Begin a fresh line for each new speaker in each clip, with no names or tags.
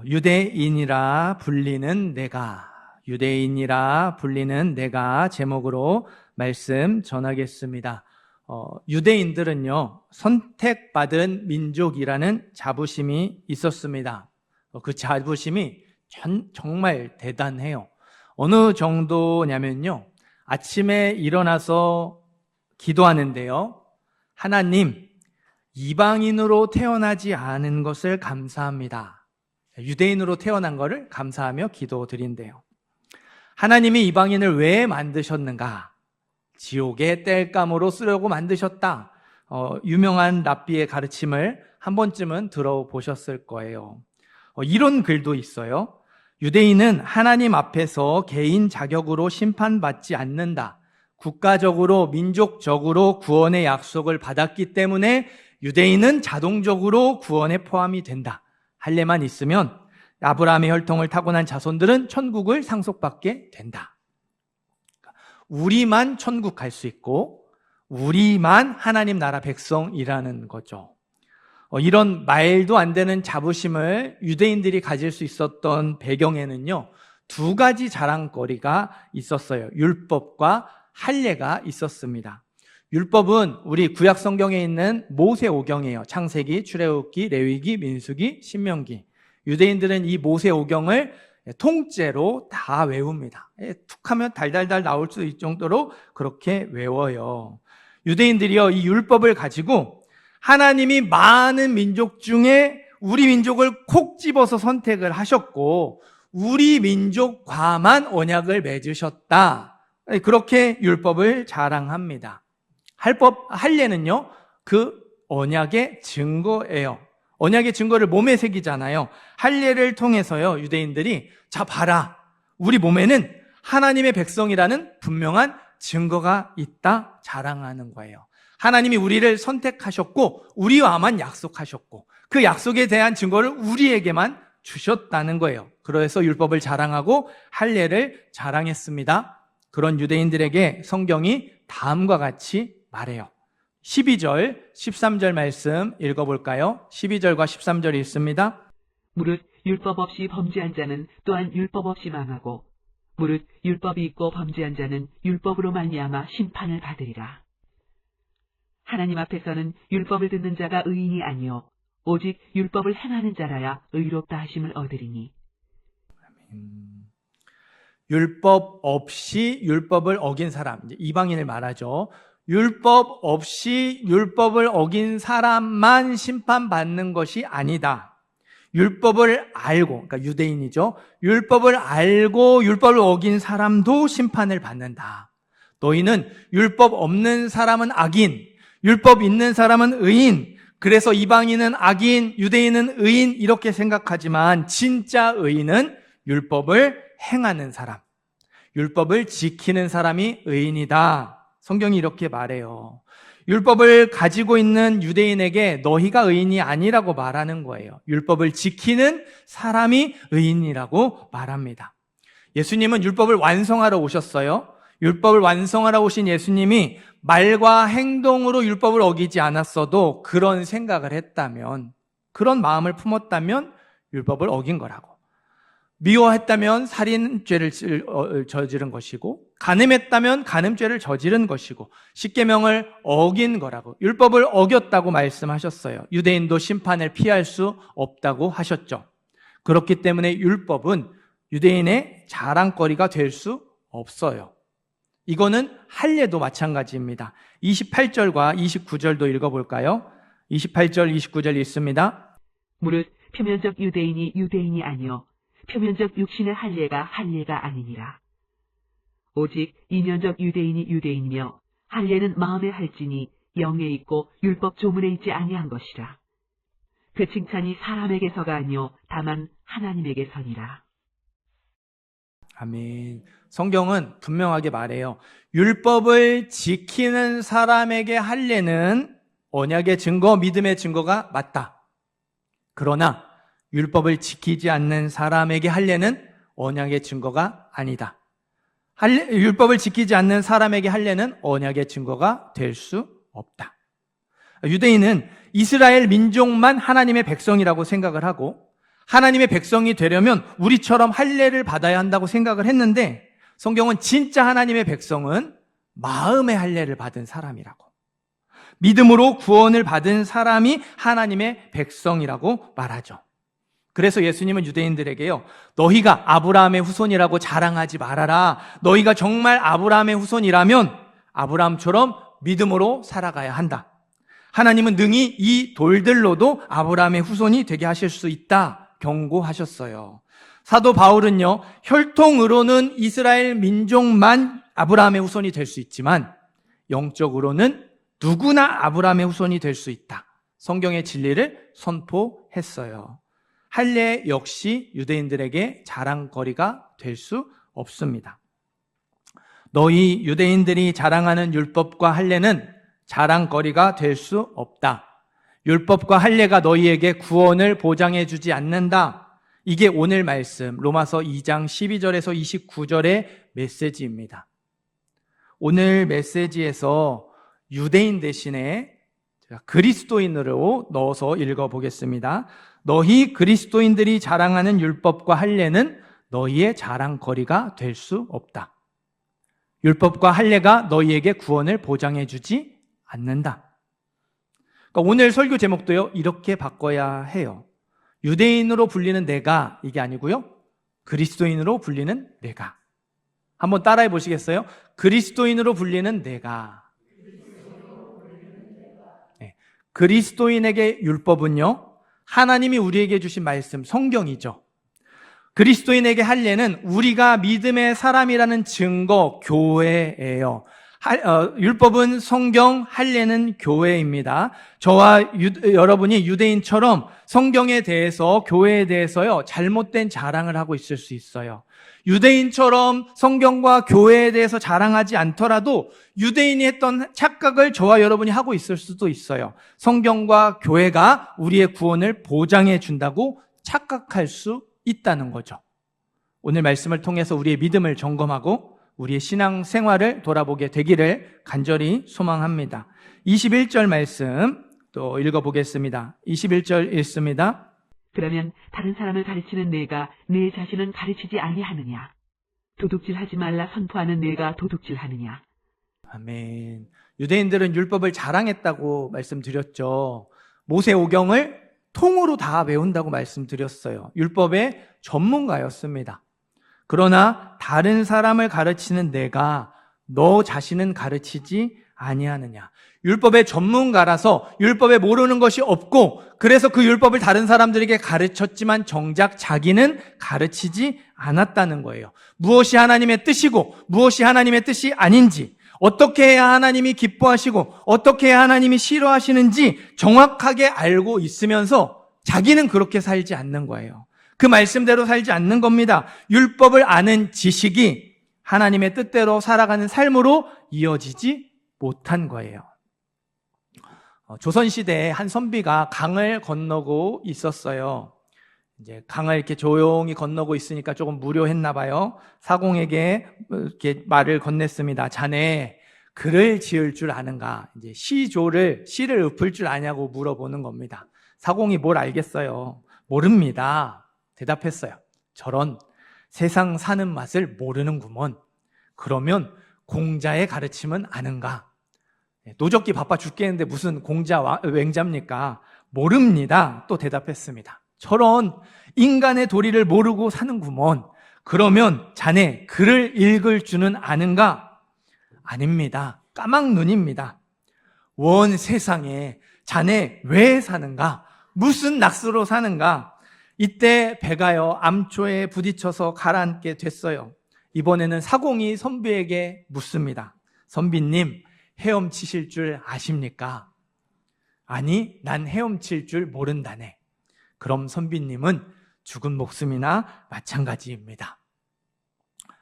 유대인이라 불리는 내가 제목으로 말씀 전하겠습니다. 유대인들은요, 선택받은 민족이라는 자부심이 있었습니다. 그 자부심이 정말 대단해요. 어느 정도냐면요, 아침에 일어나서 기도하는데요, 하나님, 이방인으로 태어나지 않은 것을 감사합니다. 유대인으로 태어난 것을 감사하며 기도드린대요. 하나님이 이방인을 왜 만드셨는가? 지옥의 땔감으로 쓰려고 만드셨다. 유명한 랍비의 가르침을 한 번쯤은 들어보셨을 거예요. 이런 글도 있어요. 유대인은 하나님 앞에서 개인 자격으로 심판받지 않는다. 국가적으로, 민족적으로 구원의 약속을 받았기 때문에 유대인은 자동적으로 구원에 포함이 된다. 할례만 있으면 아브라함의 혈통을 타고난 자손들은 천국을 상속받게 된다. 우리만 천국 갈 수 있고 우리만 하나님 나라 백성이라는 거죠. 이런 말도 안 되는 자부심을 유대인들이 가질 수 있었던 배경에는요, 두 가지 자랑거리가 있었어요. 율법과 할례가 있었습니다. 율법은 우리 구약 성경에 있는 모세오경이에요. 창세기, 출애굽기, 레위기, 민수기, 신명기. 유대인들은 이 모세오경을 통째로 다 외웁니다. 툭하면 달달달 나올 수 있을 정도로 그렇게 외워요. 유대인들이요, 이 율법을 가지고 하나님이 많은 민족 중에 우리 민족을 콕 집어서 선택을 하셨고 우리 민족과만 언약을 맺으셨다. 그렇게 율법을 자랑합니다. 할례는요, 그 언약의 증거예요. 언약의 증거를 몸에 새기잖아요. 할례를 통해서요, 유대인들이 자 봐라, 우리 몸에는 하나님의 백성이라는 분명한 증거가 있다 자랑하는 거예요. 하나님이 우리를 선택하셨고 우리와만 약속하셨고 그 약속에 대한 증거를 우리에게만 주셨다는 거예요. 그래서 율법을 자랑하고 할례를 자랑했습니다. 그런 유대인들에게 성경이 다음과 같이 말해요. 12절, 13절 말씀 읽어볼까요? 12절과 13절 읽습니다.
무릇 율법 없이 범죄한 자는 또한 율법 없이 망하고 무릇 율법이 있고 범죄한 자는 율법으로 말미암아 심판을 받으리라. 하나님 앞에서는 율법을 듣는 자가 의인이 아니요 오직 율법을 행하는 자라야 의롭다 하심을 얻으리니.
율법 없이 율법을 어긴 사람, 이제 이방인을 말하죠. 율법 없이 율법을 어긴 사람만 심판받는 것이 아니다. 율법을 알고, 그러니까 유대인이죠. 율법을 알고 율법을 어긴 사람도 심판을 받는다. 너희는 율법 없는 사람은 악인, 율법 있는 사람은 의인, 그래서 이방인은 악인, 유대인은 의인 이렇게 생각하지만 진짜 의인은 율법을 행하는 사람, 율법을 지키는 사람이 의인이다. 성경이 이렇게 말해요. 율법을 가지고 있는 유대인에게 너희가 의인이 아니라고 말하는 거예요. 율법을 지키는 사람이 의인이라고 말합니다. 예수님은 율법을 완성하러 오셨어요. 율법을 완성하러 오신 예수님이 말과 행동으로 율법을 어기지 않았어도 그런 생각을 했다면, 그런 마음을 품었다면 율법을 어긴 거라고. 미워했다면 살인죄를 저지른 것이고, 간음했다면 간음죄를 저지른 것이고, 십계명을 어긴 거라고, 율법을 어겼다고 말씀하셨어요. 유대인도 심판을 피할 수 없다고 하셨죠. 그렇기 때문에 율법은 유대인의 자랑거리가 될 수 없어요. 이거는 할례도 마찬가지입니다. 28절과 29절도 읽어볼까요? 28절, 29절 읽습니다.
무릇 표면적 유대인이 유대인이 아니요 표면적 육신의 할례가 할례가 아니니라. 오직 이면적 유대인이 유대인이며 할례는 마음에 할지니 영에 있고 율법 조문에 있지 아니한 것이라. 그 칭찬이 사람에게서가 아니요 다만 하나님에게서니라.
아멘. 성경은 분명하게 말해요. 율법을 지키는 사람에게 할례는 언약의 증거, 믿음의 증거가 맞다. 그러나 율법을 지키지 않는 사람에게 할례는 언약의 증거가 아니다. 율법을 지키지 않는 사람에게 할례는 언약의 증거가 될 수 없다. 유대인은 이스라엘 민족만 하나님의 백성이라고 생각을 하고 하나님의 백성이 되려면 우리처럼 할례를 받아야 한다고 생각을 했는데 성경은 진짜 하나님의 백성은 마음의 할례를 받은 사람이라고, 믿음으로 구원을 받은 사람이 하나님의 백성이라고 말하죠. 그래서 예수님은 유대인들에게요, 너희가 아브라함의 후손이라고 자랑하지 말아라. 너희가 정말 아브라함의 후손이라면 아브라함처럼 믿음으로 살아가야 한다. 하나님은 능히 이 돌들로도 아브라함의 후손이 되게 하실 수 있다 경고하셨어요. 사도 바울은요, 혈통으로는 이스라엘 민족만 아브라함의 후손이 될 수 있지만 영적으로는 누구나 아브라함의 후손이 될 수 있다. 성경의 진리를 선포했어요. 할례 역시 유대인들에게 자랑거리가 될 수 없습니다. 너희 유대인들이 자랑하는 율법과 할례는 자랑거리가 될 수 없다. 율법과 할례가 너희에게 구원을 보장해 주지 않는다. 이게 오늘 말씀 로마서 2장 12절에서 29절의 메시지입니다. 오늘 메시지에서 유대인 대신에 제가 그리스도인으로 넣어서 읽어보겠습니다. 너희 그리스도인들이 자랑하는 율법과 할례는 너희의 자랑거리가 될 수 없다. 율법과 할례가 너희에게 구원을 보장해 주지 않는다. 그러니까 오늘 설교 제목도요, 이렇게 바꿔야 해요. 유대인으로 불리는 내가, 이게 아니고요, 그리스도인으로 불리는 내가. 한번 따라해 보시겠어요? 그리스도인으로 불리는 내가. 네. 그리스도인에게 율법은요, 하나님이 우리에게 주신 말씀, 성경이죠. 그리스도인에게 할례는 우리가 믿음의 사람이라는 증거, 교회예요. 율법은 성경, 할례는 교회입니다. 저와 여러분이 유대인처럼 성경에 대해서, 교회에 대해서요, 잘못된 자랑을 하고 있을 수 있어요. 유대인처럼 성경과 교회에 대해서 자랑하지 않더라도 유대인이 했던 착각을 저와 여러분이 하고 있을 수도 있어요. 성경과 교회가 우리의 구원을 보장해 준다고 착각할 수 있다는 거죠. 오늘 말씀을 통해서 우리의 믿음을 점검하고 우리의 신앙 생활을 돌아보게 되기를 간절히 소망합니다. 21절 말씀 또 읽어보겠습니다. 21절 읽습니다.
그러면 다른 사람을 가르치는 내가 내 자신은 가르치지 아니하느냐? 도둑질하지 말라 선포하는 내가 도둑질하느냐?
아멘. 유대인들은 율법을 자랑했다고 말씀드렸죠. 모세오경을 통으로 다 외운다고 말씀드렸어요. 율법의 전문가였습니다. 그러나 다른 사람을 가르치는 내가 너 자신은 가르치지 아니하느냐. 율법의 전문가라서 율법에 모르는 것이 없고 그래서 그 율법을 다른 사람들에게 가르쳤지만 정작 자기는 가르치지 않았다는 거예요. 무엇이 하나님의 뜻이고 무엇이 하나님의 뜻이 아닌지, 어떻게 해야 하나님이 기뻐하시고 어떻게 해야 하나님이 싫어하시는지 정확하게 알고 있으면서 자기는 그렇게 살지 않는 거예요. 그 말씀대로 살지 않는 겁니다. 율법을 아는 지식이 하나님의 뜻대로 살아가는 삶으로 이어지지 못한 거예요. 조선시대에 한 선비가 강을 건너고 있었어요. 이제 강을 이렇게 조용히 건너고 있으니까 조금 무료했나 봐요. 사공에게 이렇게 말을 건넸습니다. 자네 글을 지을 줄 아는가? 이제 시를 읊을 줄 아냐고 물어보는 겁니다. 사공이 뭘 알겠어요? 모릅니다. 대답했어요. 저런 세상 사는 맛을 모르는구먼. 그러면 공자의 가르침은 아는가? 노적기 바빠 죽겠는데 무슨 공자 맹자입니까? 모릅니다. 또 대답했습니다. 저런 인간의 도리를 모르고 사는구먼. 그러면 자네 글을 읽을 줄은 아는가? 아닙니다. 까막눈입니다. 원 세상에 자네 왜 사는가? 무슨 낙수로 사는가? 이때 배가요 암초에 부딪혀서 가라앉게 됐어요. 이번에는 사공이 선비에게 묻습니다. 선비님, 헤엄치실 줄 아십니까? 아니, 난 헤엄칠 줄 모른다네. 그럼 선비님은 죽은 목숨이나 마찬가지입니다.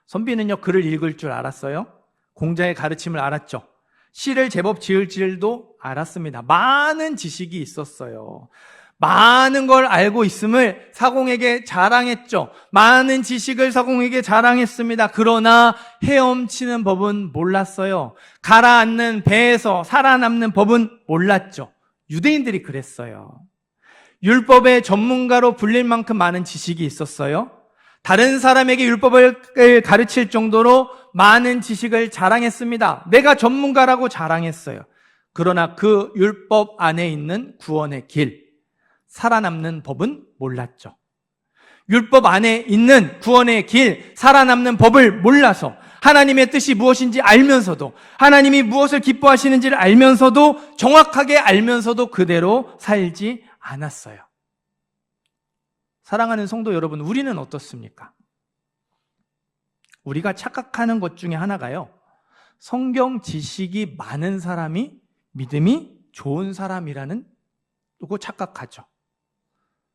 선비는요, 글을 읽을 줄 알았어요. 공자의 가르침을 알았죠. 시를 제법 지을 줄도 알았습니다. 많은 지식이 있었어요. 많은 걸 알고 있음을 사공에게 자랑했죠. 많은 지식을 사공에게 자랑했습니다. 그러나 헤엄치는 법은 몰랐어요. 가라앉는 배에서 살아남는 법은 몰랐죠. 유대인들이 그랬어요. 율법의 전문가로 불릴 만큼 많은 지식이 있었어요. 다른 사람에게 율법을 가르칠 정도로 많은 지식을 자랑했습니다. 내가 전문가라고 자랑했어요. 그러나 그 율법 안에 있는 구원의 길, 살아남는 법은 몰랐죠. 율법 안에 있는 구원의 길, 살아남는 법을 몰라서 하나님의 뜻이 무엇인지 알면서도, 하나님이 무엇을 기뻐하시는지를 알면서도, 정확하게 알면서도 그대로 살지 않았어요. 사랑하는 성도 여러분, 우리는 어떻습니까? 우리가 착각하는 것 중에 하나가요, 성경 지식이 많은 사람이 믿음이 좋은 사람이라는 거 착각하죠.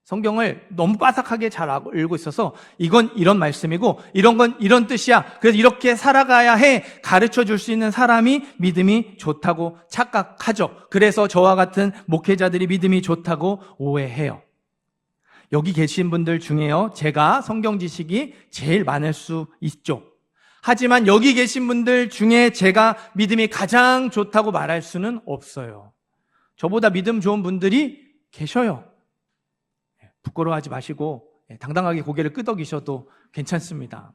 성경을 너무 빠삭하게 잘 알고 있어서 이건 이런 말씀이고 이런 건 이런 뜻이야, 그래서 이렇게 살아가야 해 가르쳐 줄 수 있는 사람이 믿음이 좋다고 착각하죠. 그래서 저와 같은 목회자들이 믿음이 좋다고 오해해요. 여기 계신 분들 중에요, 제가 성경 지식이 제일 많을 수 있죠. 하지만 여기 계신 분들 중에 제가 믿음이 가장 좋다고 말할 수는 없어요. 저보다 믿음 좋은 분들이 계셔요. 부끄러워하지 마시고 당당하게 고개를 끄덕이셔도 괜찮습니다.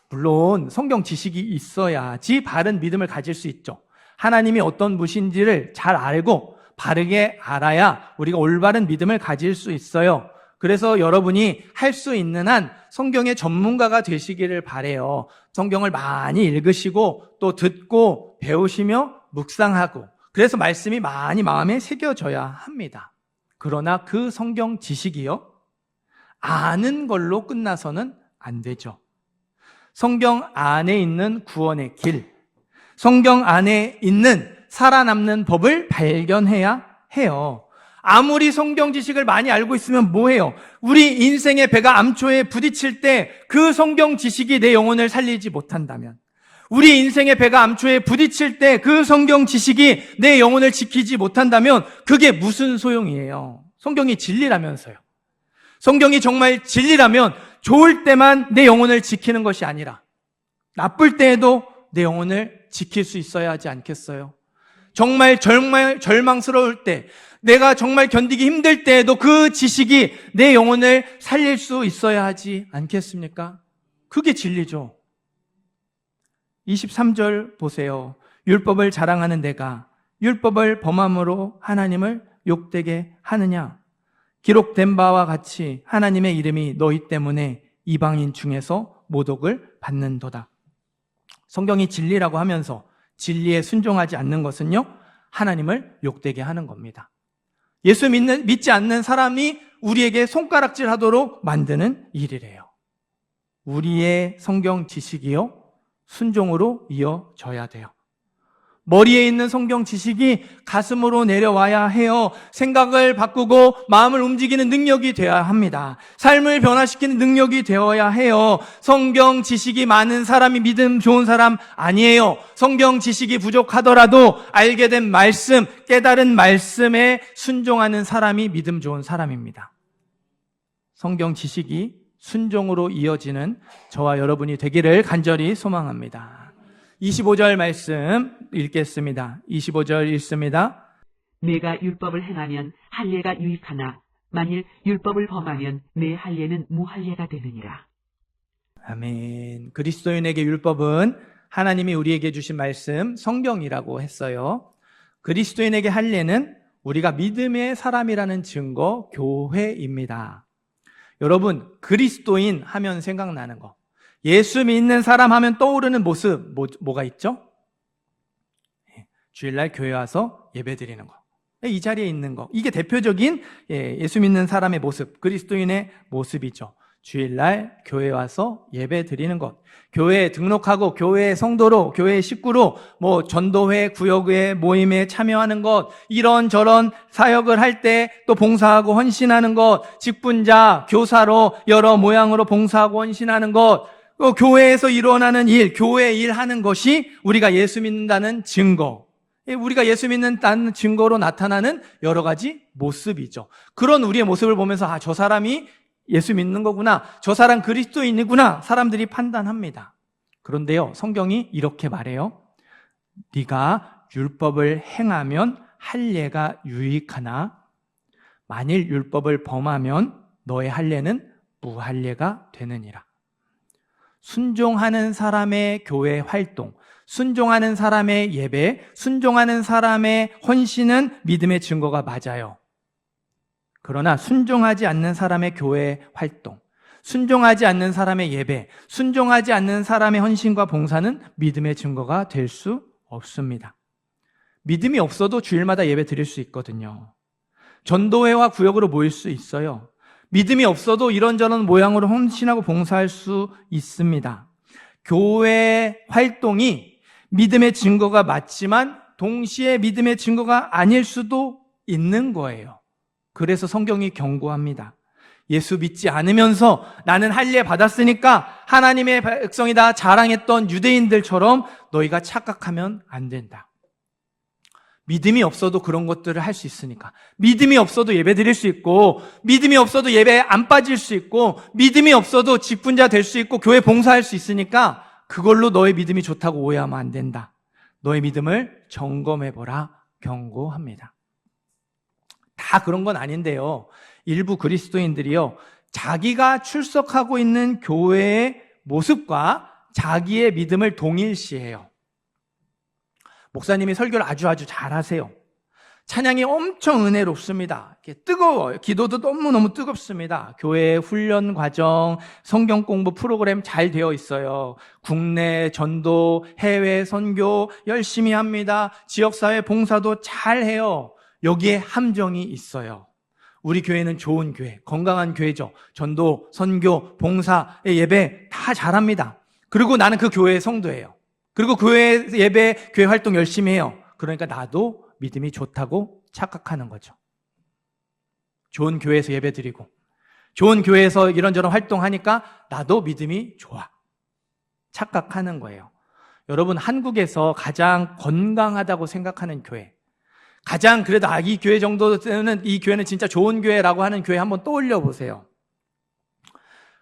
물론 성경 지식이 있어야지 바른 믿음을 가질 수 있죠. 하나님이 어떤 분인지를 잘 알고 바르게 알아야 우리가 올바른 믿음을 가질 수 있어요. 그래서 여러분이 할 수 있는 한 성경의 전문가가 되시기를 바라요. 성경을 많이 읽으시고 또 듣고 배우시며 묵상하고, 그래서 말씀이 많이 마음에 새겨져야 합니다. 그러나 그 성경 지식이요, 아는 걸로 끝나서는 안 되죠. 성경 안에 있는 구원의 길, 성경 안에 있는 살아남는 법을 발견해야 해요. 아무리 성경 지식을 많이 알고 있으면 뭐해요? 우리 인생의 배가 암초에 부딪힐 때 그 성경 지식이 내 영혼을 살리지 못한다면, 우리 인생의 배가 암초에 부딪힐 때 그 성경 지식이 내 영혼을 지키지 못한다면 그게 무슨 소용이에요? 성경이 진리라면서요. 성경이 정말 진리라면 좋을 때만 내 영혼을 지키는 것이 아니라 나쁠 때에도 내 영혼을 지킬 수 있어야 하지 않겠어요? 정말 절망스러울 때, 내가 정말 견디기 힘들 때에도 그 지식이 내 영혼을 살릴 수 있어야 하지 않겠습니까? 그게 진리죠. 23절 보세요. 율법을 자랑하는 내가 율법을 범함으로 하나님을 욕되게 하느냐? 기록된 바와 같이 하나님의 이름이 너희 때문에 이방인 중에서 모독을 받는도다. 성경이 진리라고 하면서 진리에 순종하지 않는 것은요, 하나님을 욕되게 하는 겁니다. 예수 믿지 않는 사람이 우리에게 손가락질 하도록 만드는 일이래요. 우리의 성경 지식이요, 순종으로 이어져야 돼요. 머리에 있는 성경 지식이 가슴으로 내려와야 해요. 생각을 바꾸고 마음을 움직이는 능력이 되어야 합니다. 삶을 변화시키는 능력이 되어야 해요. 성경 지식이 많은 사람이 믿음 좋은 사람 아니에요. 성경 지식이 부족하더라도 알게 된 말씀, 깨달은 말씀에 순종하는 사람이 믿음 좋은 사람입니다. 성경 지식이 순종으로 이어지는 저와 여러분이 되기를 간절히 소망합니다. 25절 말씀 읽겠습니다. 25절 읽습니다.
내가 율법을 행하면 할례가 유익하나 만일 율법을 범하면 내 할례는 무할례가 되느니라.
아멘. 그리스도인에게 율법은 하나님이 우리에게 주신 말씀, 성경이라고 했어요. 그리스도인에게 할례는 우리가 믿음의 사람이라는 증거, 교회입니다. 여러분, 그리스도인 하면 생각나는 거, 예수 믿는 사람 하면 떠오르는 모습 뭐가 있죠? 주일날 교회 와서 예배 드리는 거, 이 자리에 있는 거, 이게 대표적인 예수 믿는 사람의 모습, 그리스도인의 모습이죠. 주일날 교회 와서 예배 드리는 것, 교회에 등록하고 교회 성도로, 교회 식구로 전도회, 구역회, 모임에 참여하는 것, 이런저런 사역을 할 때 또 봉사하고 헌신하는 것, 직분자, 교사로 여러 모양으로 봉사하고 헌신하는 것, 교회에서 일어나는 일, 교회 일하는 것이 우리가 예수 믿는다는 증거, 우리가 예수 믿는다는 증거로 나타나는 여러 가지 모습이죠. 그런 우리의 모습을 보면서 저 사람이 예수 믿는 거구나, 저 사람 그리스도인이구나, 사람들이 판단합니다. 그런데요, 성경이 이렇게 말해요. 네가 율법을 행하면 할례가 유익하나 만일 율법을 범하면 너의 할례는 무할례가 되느니라. 순종하는 사람의 교회 활동, 순종하는 사람의 예배, 순종하는 사람의 헌신은 믿음의 증거가 맞아요. 그러나 순종하지 않는 사람의 교회 활동, 순종하지 않는 사람의 예배, 순종하지 않는 사람의 헌신과 봉사는 믿음의 증거가 될 수 없습니다. 믿음이 없어도 주일마다 예배 드릴 수 있거든요. 전도회와 구역으로 모일 수 있어요. 믿음이 없어도 이런저런 모양으로 헌신하고 봉사할 수 있습니다. 교회 활동이 믿음의 증거가 맞지만 동시에 믿음의 증거가 아닐 수도 있는 거예요. 그래서 성경이 경고합니다. 예수 믿지 않으면서 나는 할례 받았으니까 하나님의 백성이다 자랑했던 유대인들처럼 너희가 착각하면 안 된다. 믿음이 없어도 그런 것들을 할 수 있으니까. 믿음이 없어도 예배 드릴 수 있고, 믿음이 없어도 예배에 안 빠질 수 있고, 믿음이 없어도 직분자 될 수 있고, 교회 봉사할 수 있으니까 그걸로 너의 믿음이 좋다고 오해하면 안 된다. 너의 믿음을 점검해보라 경고합니다. 다 그런 건 아닌데요. 일부 그리스도인들이요, 자기가 출석하고 있는 교회의 모습과 자기의 믿음을 동일시해요. 목사님이 설교를 아주 잘하세요. 찬양이 엄청 은혜롭습니다. 뜨거워요. 기도도 너무너무 뜨겁습니다. 교회 훈련 과정, 성경 공부 프로그램 잘 되어 있어요. 국내 전도, 해외 선교 열심히 합니다. 지역사회 봉사도 잘 해요. 여기에 함정이 있어요. 우리 교회는 좋은 교회, 건강한 교회죠. 전도, 선교, 봉사, 예배 다 잘합니다. 그리고 나는 그 교회의 성도예요. 그리고 교회 예배, 교회 활동 열심히 해요. 그러니까 나도 믿음이 좋다고 착각하는 거죠. 좋은 교회에서 예배 드리고 좋은 교회에서 이런저런 활동하니까 나도 믿음이 좋아. 착각하는 거예요. 여러분, 한국에서 가장 건강하다고 생각하는 교회, 가장 그래도 이 교회 정도는, 이 교회는 진짜 좋은 교회라고 하는 교회 한번 떠올려 보세요.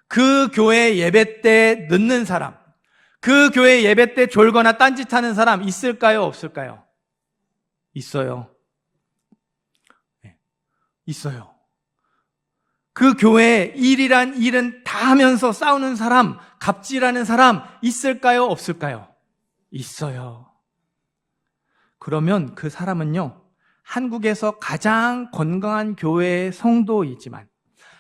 그 교회 예배 때 늦는 사람, 그 교회 예배 때 졸거나 딴짓하는 사람 있을까요? 없을까요? 있어요. 네, 있어요. 그 교회에 일이란 일은 다 하면서 싸우는 사람, 갑질하는 사람 있을까요? 없을까요? 있어요. 그러면 그 사람은요, 한국에서 가장 건강한 교회의 성도이지만,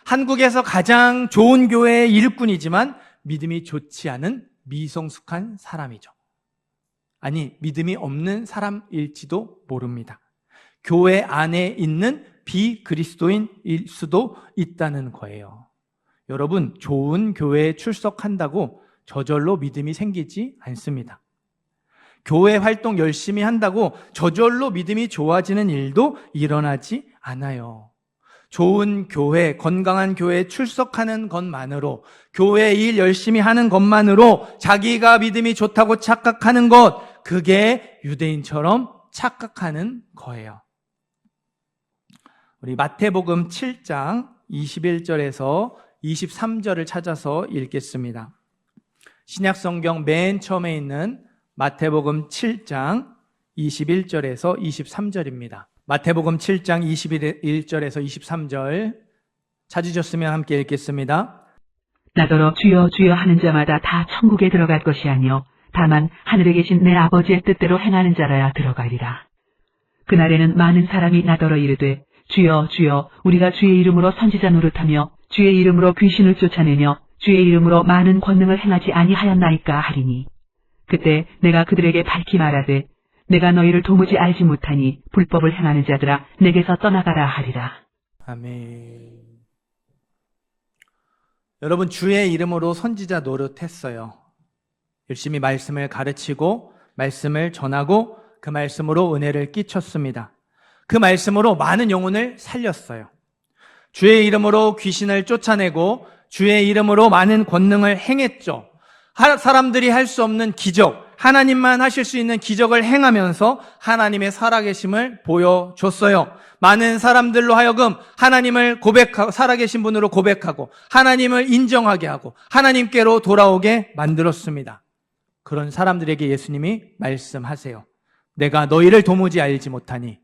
한국에서 가장 좋은 교회의 일꾼이지만 믿음이 좋지 않은 미성숙한 사람이죠. 아니, 믿음이 없는 사람일지도 모릅니다. 교회 안에 있는 비그리스도인일 수도 있다는 거예요. 여러분, 좋은 교회에 출석한다고 저절로 믿음이 생기지 않습니다. 교회 활동 열심히 한다고 저절로 믿음이 좋아지는 일도 일어나지 않아요. 좋은 교회, 건강한 교회에 출석하는 것만으로, 교회 일 열심히 하는 것만으로 자기가 믿음이 좋다고 착각하는 것, 그게 유대인처럼 착각하는 거예요. 우리 마태복음 7장 21절에서 23절을 찾아서 읽겠습니다. 신약성경 맨 처음에 있는 마태복음 7장 21절에서 23절입니다. 마태복음 7장 21절에서 23절 찾으셨으면 함께 읽겠습니다.
나더러 주여 주여 하는 자마다 다 천국에 들어갈 것이 아니요 다만 하늘에 계신 내 아버지의 뜻대로 행하는 자라야 들어가리라. 그날에는 많은 사람이 나더러 이르되 주여 주여 우리가 주의 이름으로 선지자 노릇하며 주의 이름으로 귀신을 쫓아내며 주의 이름으로 많은 권능을 행하지 아니하였나이까 하리니, 그때 내가 그들에게 밝히 말하되 내가 너희를 도무지 알지 못하니 불법을 행하는 자들아 내게서 떠나가라 하리라.
아멘. 여러분, 주의 이름으로 선지자 노릇했어요. 열심히 말씀을 가르치고 말씀을 전하고 그 말씀으로 은혜를 끼쳤습니다. 그 말씀으로 많은 영혼을 살렸어요. 주의 이름으로 귀신을 쫓아내고 주의 이름으로 많은 권능을 행했죠. 사람들이 할 수 없는 기적, 하나님만 하실 수 있는 기적을 행하면서 하나님의 살아계심을 보여줬어요. 많은 사람들로 하여금 하나님을 고백하고, 살아계신 분으로 고백하고 하나님을 인정하게 하고 하나님께로 돌아오게 만들었습니다. 그런 사람들에게 예수님이 말씀하세요. 내가 너희를 도무지 알지 못하니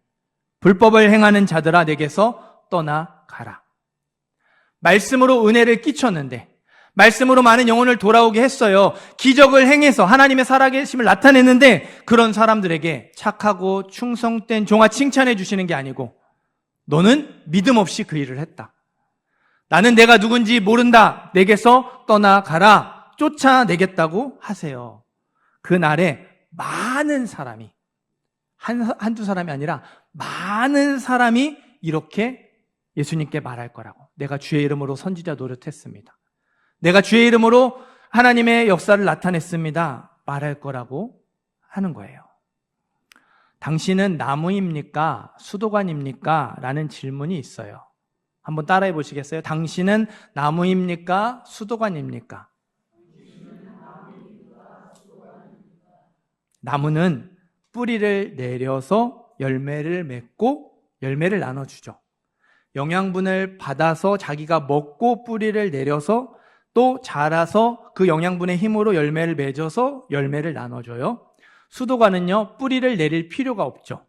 불법을 행하는 자들아 내게서 떠나 떠나가라. 말씀으로 은혜를 끼쳤는데, 말씀으로 많은 영혼을 돌아오게 했어요. 기적을 행해서 하나님의 살아계심을 나타냈는데 그런 사람들에게 착하고 충성된 종아 칭찬해 주시는 게 아니고 너는 믿음 없이 그 일을 했다. 나는 내가 누군지 모른다. 내게서 떠나가라. 쫓아내겠다고 하세요. 그날에 많은 사람이, 한두 사람이 아니라 많은 사람이 이렇게 예수님께 말할 거라고. 내가 주의 이름으로 선지자 노릇했습니다. 내가 주의 이름으로 하나님의 역사를 나타냈습니다. 말할 거라고 하는 거예요. 당신은 나무입니까? 수도관입니까? 라는 질문이 있어요. 한번 따라해 보시겠어요? 당신은 나무입니까? 수도관입니까? 나무는 뿌리를 내려서 열매를 맺고 열매를 나눠주죠. 영양분을 받아서 자기가 먹고 뿌리를 내려서 또 자라서 그 영양분의 힘으로 열매를 맺어서 열매를 나눠줘요. 수도관은요, 뿌리를 내릴 필요가 없죠.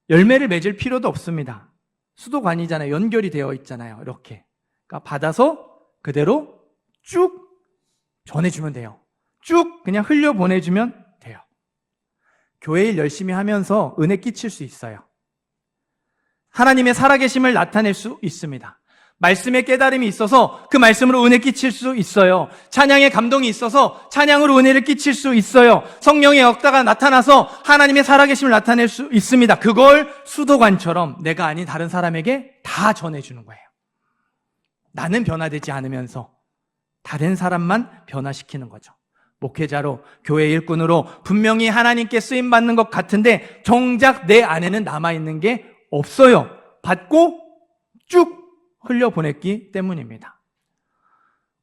열매를 맺을 필요도 없습니다. 수도관이잖아요. 연결이 되어 있잖아요. 이렇게. 그러니까 받아서 그대로 쭉 전해주면 돼요. 쭉 그냥 흘려보내주면 돼요. 교회 일 열심히 하면서 은혜 끼칠 수 있어요. 하나님의 살아계심을 나타낼 수 있습니다. 말씀의 깨달음이 있어서 그 말씀으로 은혜 끼칠 수 있어요. 찬양의 감동이 있어서 찬양으로 은혜를 끼칠 수 있어요. 성령의 역사가 나타나서 하나님의 살아계심을 나타낼 수 있습니다. 그걸 수도관처럼 내가 아닌 다른 사람에게 다 전해주는 거예요. 나는 변화되지 않으면서 다른 사람만 변화시키는 거죠. 목회자로, 교회 일꾼으로 분명히 하나님께 쓰임받는 것 같은데 정작 내 안에는 남아있는 게 없어요. 받고 쭉 흘려보냈기 때문입니다.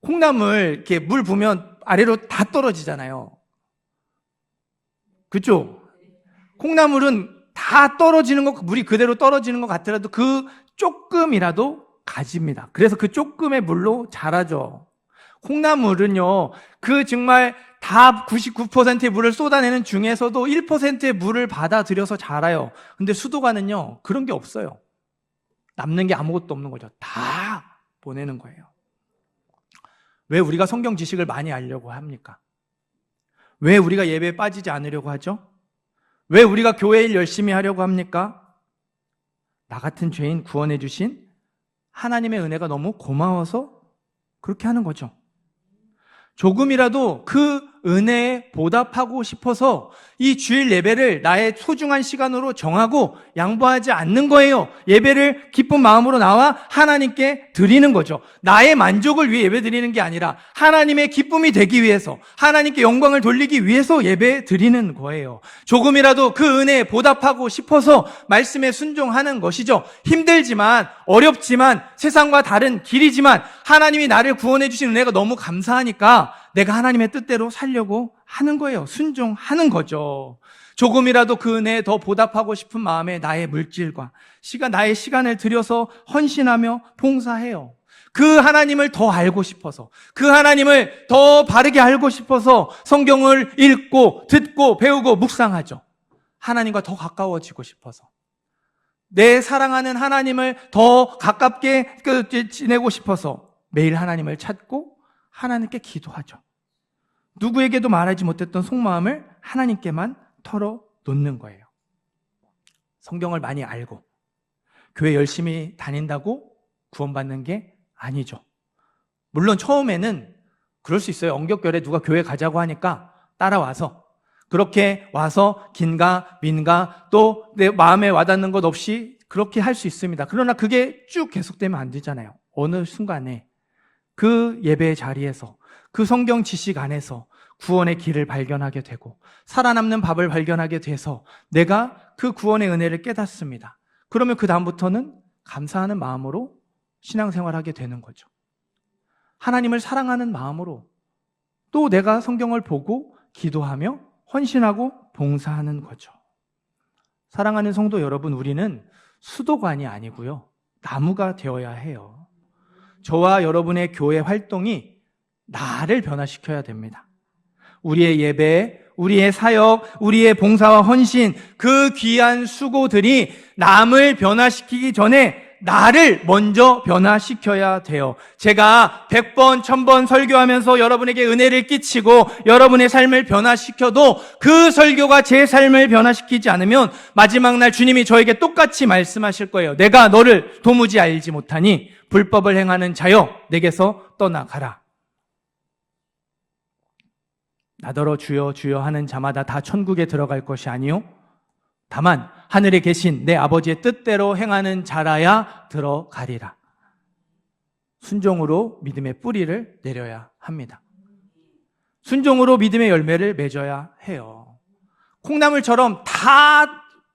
콩나물 이렇게 물 부으면 아래로 다 떨어지잖아요. 그죠? 콩나물은 다 떨어지는 거, 물이 그대로 떨어지는 것 같더라도 그 조금이라도 가집니다. 그래서 그 조금의 물로 자라죠. 콩나물은요, 그 정말 다 99%의 물을 쏟아내는 중에서도 1%의 물을 받아들여서 자라요. 근데 수도관은요, 그런 게 없어요. 남는 게 아무것도 없는 거죠. 다 보내는 거예요. 왜 우리가 성경 지식을 많이 알려고 합니까? 왜 우리가 예배에 빠지지 않으려고 하죠? 왜 우리가 교회 일 열심히 하려고 합니까? 나 같은 죄인 구원해 주신 하나님의 은혜가 너무 고마워서 그렇게 하는 거죠. 조금이라도 그 은혜에 보답하고 싶어서 이 주일 예배를 나의 소중한 시간으로 정하고 양보하지 않는 거예요. 예배를 기쁜 마음으로 나와 하나님께 드리는 거죠. 나의 만족을 위해 예배 드리는 게 아니라 하나님의 기쁨이 되기 위해서, 하나님께 영광을 돌리기 위해서 예배 드리는 거예요. 조금이라도 그 은혜에 보답하고 싶어서 말씀에 순종하는 것이죠. 힘들지만, 어렵지만, 세상과 다른 길이지만 하나님이 나를 구원해 주신 은혜가 너무 감사하니까 내가 하나님의 뜻대로 살려고 하는 거예요. 순종하는 거죠. 조금이라도 그 은혜에 더 보답하고 싶은 마음에 나의 물질과 나의 시간을 들여서 헌신하며 봉사해요. 그 하나님을 더 알고 싶어서, 그 하나님을 더 바르게 알고 싶어서 성경을 읽고 듣고 배우고 묵상하죠. 하나님과 더 가까워지고 싶어서, 내 사랑하는 하나님을 더 가깝게 지내고 싶어서 매일 하나님을 찾고 하나님께 기도하죠. 누구에게도 말하지 못했던 속마음을 하나님께만 털어놓는 거예요. 성경을 많이 알고 교회 열심히 다닌다고 구원받는 게 아니죠. 물론 처음에는 그럴 수 있어요. 언격결에 누가 교회 가자고 하니까 따라와서 그렇게 와서 긴가 민가 또 내 마음에 와닿는 것 없이 그렇게 할 수 있습니다. 그러나 그게 쭉 계속되면 안 되잖아요. 어느 순간에 그 예배의 자리에서 그 성경 지식 안에서 구원의 길을 발견하게 되고 살아남는 밥을 발견하게 돼서 내가 그 구원의 은혜를 깨닫습니다. 그러면 그 다음부터는 감사하는 마음으로 신앙생활하게 되는 거죠. 하나님을 사랑하는 마음으로 또 내가 성경을 보고 기도하며 헌신하고 봉사하는 거죠. 사랑하는 성도 여러분, 우리는 수도관이 아니고요, 나무가 되어야 해요. 저와 여러분의 교회 활동이 나를 변화시켜야 됩니다. 우리의 예배, 우리의 사역, 우리의 봉사와 헌신, 그 귀한 수고들이 남을 변화시키기 전에 나를 먼저 변화시켜야 돼요. 제가 100번, 1000번 설교하면서 여러분에게 은혜를 끼치고 여러분의 삶을 변화시켜도 그 설교가 제 삶을 변화시키지 않으면 마지막 날 주님이 저에게 똑같이 말씀하실 거예요. 내가 너를 도무지 알지 못하니 불법을 행하는 자여 내게서 떠나가라. 나더러 주여 주여 하는 자마다 다 천국에 들어갈 것이 아니요 다만 하늘에 계신 내 아버지의 뜻대로 행하는 자라야 들어가리라. 순종으로 믿음의 뿌리를 내려야 합니다. 순종으로 믿음의 열매를 맺어야 해요. 콩나물처럼 다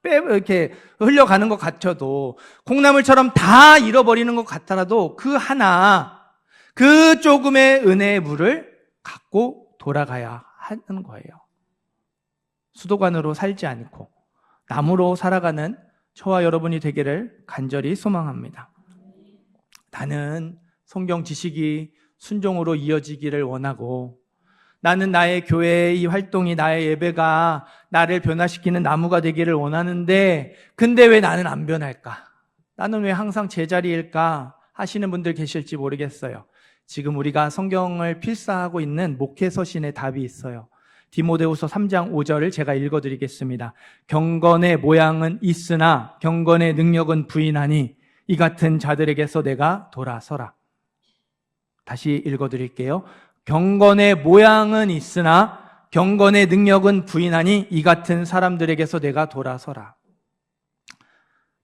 이렇게 흘려가는 것 같아도, 콩나물처럼 다 잃어버리는 것 같더라도 그 하나, 그 조금의 은혜의 물을 갖고 돌아가야 하는 거예요. 수도관으로 살지 않고 나무로 살아가는 저와 여러분이 되기를 간절히 소망합니다. 나는 성경 지식이 순종으로 이어지기를 원하고, 나는 나의 교회의 이 활동이, 나의 예배가 나를 변화시키는 나무가 되기를 원하는데, 근데 왜 나는 안 변할까? 나는 왜 항상 제자리일까? 하시는 분들 계실지 모르겠어요. 지금 우리가 성경을 필사하고 있는 목회서신의 답이 있어요. 디모데후서 3장 5절을 제가 읽어드리겠습니다. 경건의 모양은 있으나 경건의 능력은 부인하니 이 같은 자들에게서 내가 돌아서라. 다시 읽어드릴게요. 경건의 모양은 있으나 경건의 능력은 부인하니 이 같은 사람들에게서 내가 돌아서라.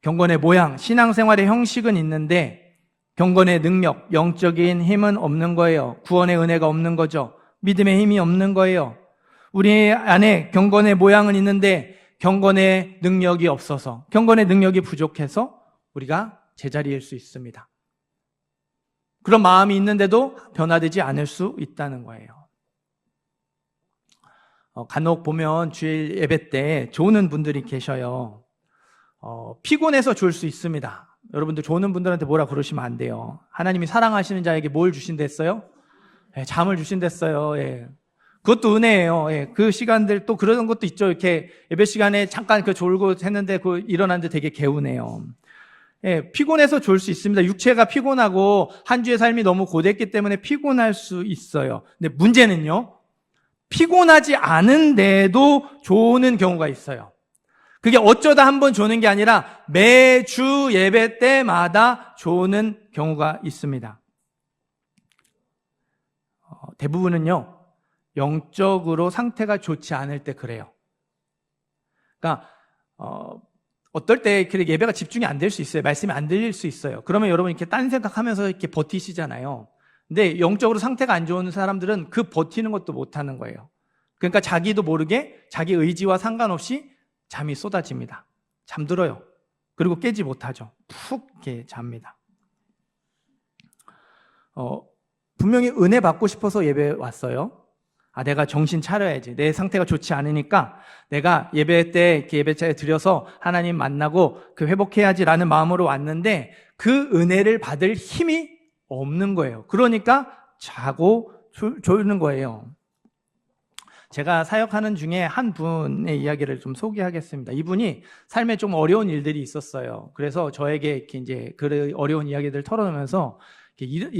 경건의 모양, 신앙생활의 형식은 있는데 경건의 능력, 영적인 힘은 없는 거예요. 구원의 은혜가 없는 거죠. 믿음의 힘이 없는 거예요. 우리 안에 경건의 모양은 있는데 경건의 능력이 없어서, 경건의 능력이 부족해서 우리가 제자리일 수 있습니다. 그런 마음이 있는데도 변화되지 않을 수 있다는 거예요. 간혹 보면 주일 예배 때 조는 분들이 계셔요. 피곤해서 졸 수 있습니다. 여러분들 조는 분들한테 뭐라 그러시면 안 돼요. 하나님이 사랑하시는 자에게 뭘 주신댔어요? 네, 잠을 주신댔어요. 예. 그것도 은혜예요. 예. 그 시간들 또 그런 것도 있죠. 이렇게 예배 시간에 잠깐 졸고 했는데 일어났는데 되게 개운해요. 예, 피곤해서 졸 수 있습니다. 육체가 피곤하고 한 주의 삶이 너무 고됐기 때문에 피곤할 수 있어요. 근데 문제는요, 피곤하지 않은데도 조는 경우가 있어요. 그게 어쩌다 한번 조는 게 아니라 매주 예배 때마다 조는 경우가 있습니다. 대부분은요, 영적으로 상태가 좋지 않을 때 그래요. 그러니까 어떨 때 예배가 집중이 안 될 수 있어요. 말씀이 안 들릴 수 있어요. 그러면 여러분 이렇게 딴 생각하면서 이렇게 버티시잖아요. 근데 영적으로 상태가 안 좋은 사람들은 그 버티는 것도 못 하는 거예요. 그러니까 자기도 모르게 자기 의지와 상관없이 잠이 쏟아집니다. 잠들어요. 그리고 깨지 못하죠. 푹 이렇게 잡니다. 분명히 은혜 받고 싶어서 예배 왔어요. 내가 정신 차려야지. 내 상태가 좋지 않으니까 내가 예배 때 이렇게 예배자에 드려서 하나님 만나고 회복해야지라는 마음으로 왔는데 그 은혜를 받을 힘이 없는 거예요. 그러니까 자고 졸는 거예요. 제가 사역하는 중에 한 분의 이야기를 좀 소개하겠습니다. 이분이 삶에 좀 어려운 일들이 있었어요. 그래서 저에게 이렇게 이제 그 어려운 이야기들을 털어놓으면서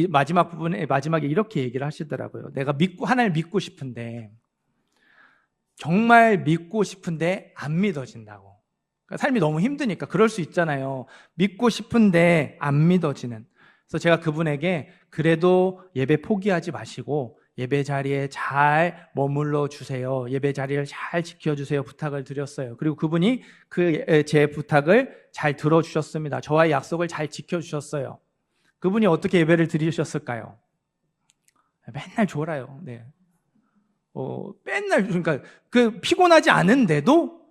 마지막에 이렇게 얘기를 하시더라고요. 내가 하나님을 믿고 싶은데, 정말 믿고 싶은데 안 믿어진다고. 그러니까 삶이 너무 힘드니까 그럴 수 있잖아요. 믿고 싶은데 안 믿어지는. 그래서 제가 그분에게 그래도 예배 포기하지 마시고 예배 자리에 잘 머물러 주세요. 예배 자리를 잘 지켜주세요. 부탁을 드렸어요. 그리고 그분이 제 부탁을 잘 들어주셨습니다. 저와의 약속을 잘 지켜주셨어요. 그분이 어떻게 예배를 드리셨을까요? 맨날 졸아요. 네. 맨날, 그러니까 피곤하지 않은데도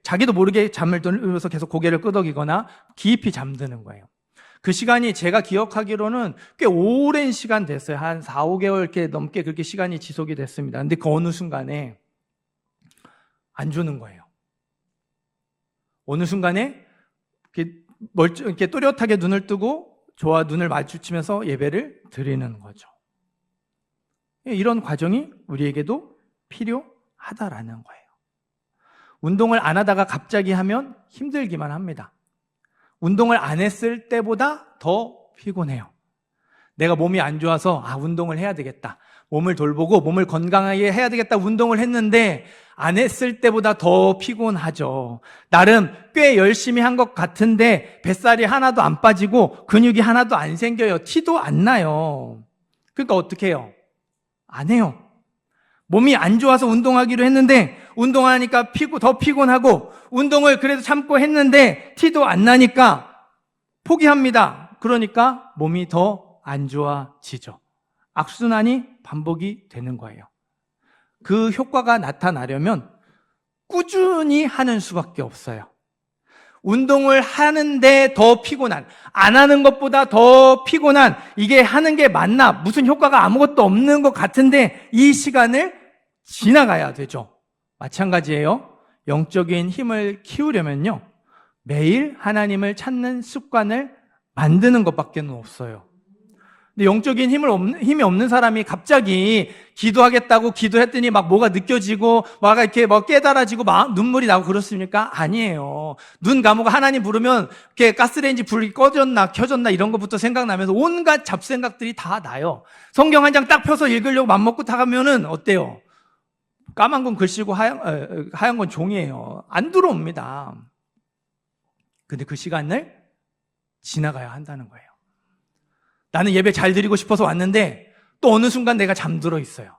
자기도 모르게 잠을 들면서 계속 고개를 끄덕이거나 깊이 잠드는 거예요. 그 시간이 제가 기억하기로는 꽤 오랜 시간 됐어요. 한 4, 5개월 이렇게 넘게 그렇게 시간이 지속이 됐습니다. 근데 그 어느 순간에 안 주는 거예요. 어느 순간에 이렇게 또렷하게 눈을 뜨고 저와 눈을 마주치면서 예배를 드리는 거죠. 이런 과정이 우리에게도 필요하다라는 거예요. 운동을 안 하다가 갑자기 하면 힘들기만 합니다. 운동을 안 했을 때보다 더 피곤해요. 내가 몸이 안 좋아서 운동을 해야 되겠다. 몸을 돌보고 몸을 건강하게 해야 되겠다. 운동을 했는데 안 했을 때보다 더 피곤하죠. 나름 꽤 열심히 한 것 같은데 뱃살이 하나도 안 빠지고 근육이 하나도 안 생겨요. 티도 안 나요. 그러니까 어떻게 해요? 안 해요. 몸이 안 좋아서 운동하기로 했는데 운동하니까 더 피곤하고 운동을 그래도 참고 했는데 티도 안 나니까 포기합니다. 그러니까 몸이 더 안 좋아지죠. 악순환이 반복이 되는 거예요. 그 효과가 나타나려면 꾸준히 하는 수밖에 없어요. 운동을 하는데 더 피곤한, 안 하는 것보다 더 피곤한, 이게 하는 게 맞나? 무슨 효과가 아무것도 없는 것 같은데 이 시간을 지나가야 되죠. 마찬가지예요. 영적인 힘을 키우려면요, 매일 하나님을 찾는 습관을 만드는 것밖에 없어요. 근데 영적인 힘이 없는 사람이 갑자기 기도하겠다고 기도했더니 막 뭐가 느껴지고, 막 이렇게 깨달아지고, 막 눈물이 나고 그렇습니까? 아니에요. 눈 감고 하나님 부르면, 이렇게 가스레인지 불이 꺼졌나, 켜졌나, 이런 것부터 생각나면서 온갖 잡생각들이 다 나요. 성경 한 장 딱 펴서 읽으려고 맘먹고 타가면은, 어때요? 까만 건 글씨고 하얀 건 종이에요. 안 들어옵니다. 근데 그 시간을 지나가야 한다는 거예요. 나는 예배 잘 드리고 싶어서 왔는데 또 어느 순간 내가 잠들어 있어요.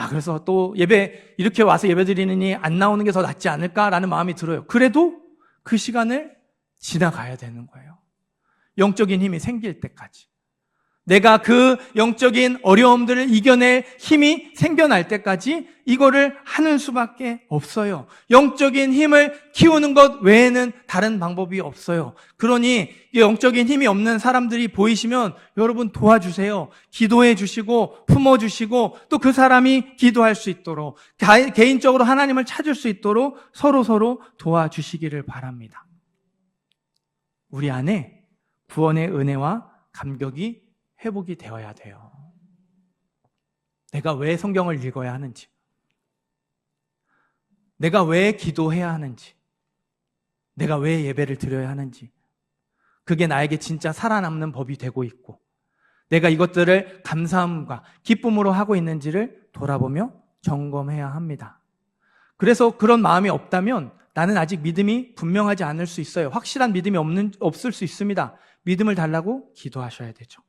그래서 또 이렇게 와서 예배 드리느니 안 나오는 게 더 낫지 않을까라는 마음이 들어요. 그래도 그 시간을 지나가야 되는 거예요. 영적인 힘이 생길 때까지. 내가 그 영적인 어려움들을 이겨낼 힘이 생겨날 때까지 이거를 하는 수밖에 없어요. 영적인 힘을 키우는 것 외에는 다른 방법이 없어요. 그러니 영적인 힘이 없는 사람들이 보이시면 여러분 도와주세요. 기도해 주시고 품어주시고 또 그 사람이 기도할 수 있도록, 개인적으로 하나님을 찾을 수 있도록 서로 도와주시기를 바랍니다. 우리 안에 구원의 은혜와 감격이 회복이 되어야 돼요. 내가 왜 성경을 읽어야 하는지, 내가 왜 기도해야 하는지, 내가 왜 예배를 드려야 하는지, 그게 나에게 진짜 살아남는 법이 되고 있고, 내가 이것들을 감사함과 기쁨으로 하고 있는지를 돌아보며 점검해야 합니다. 그래서 그런 마음이 없다면 나는 아직 믿음이 분명하지 않을 수 있어요. 확실한 믿음이 없을 수 있습니다. 믿음을 달라고 기도하셔야 되죠.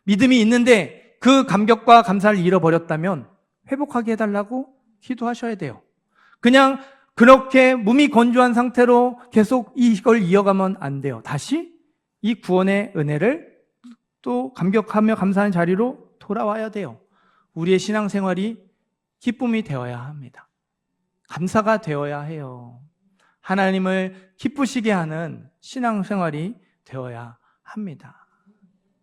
믿음이 있는데 그 감격과 감사를 잃어버렸다면 회복하게 해달라고 기도하셔야 돼요. 그냥 그렇게 몸이 건조한 상태로 계속 이걸 이어가면 안 돼요. 다시 이 구원의 은혜를 또 감격하며 감사하는 자리로 돌아와야 돼요. 우리의 신앙생활이 기쁨이 되어야 합니다. 감사가 되어야 해요. 하나님을 기쁘시게 하는 신앙생활이 되어야 합니다.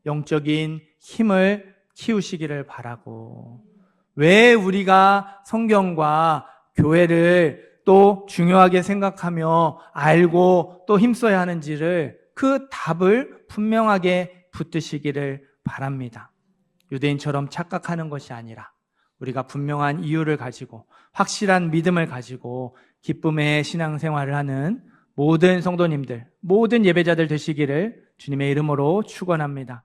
영적인 힘을 키우시기를 바라고, 왜 우리가 성경과 교회를 또 중요하게 생각하며 알고 또 힘써야 하는지를, 그 답을 분명하게 붙드시기를 바랍니다. 유대인처럼 착각하는 것이 아니라 우리가 분명한 이유를 가지고 확실한 믿음을 가지고 기쁨의 신앙생활을 하는 모든 성도님들, 모든 예배자들 되시기를 주님의 이름으로 축원합니다.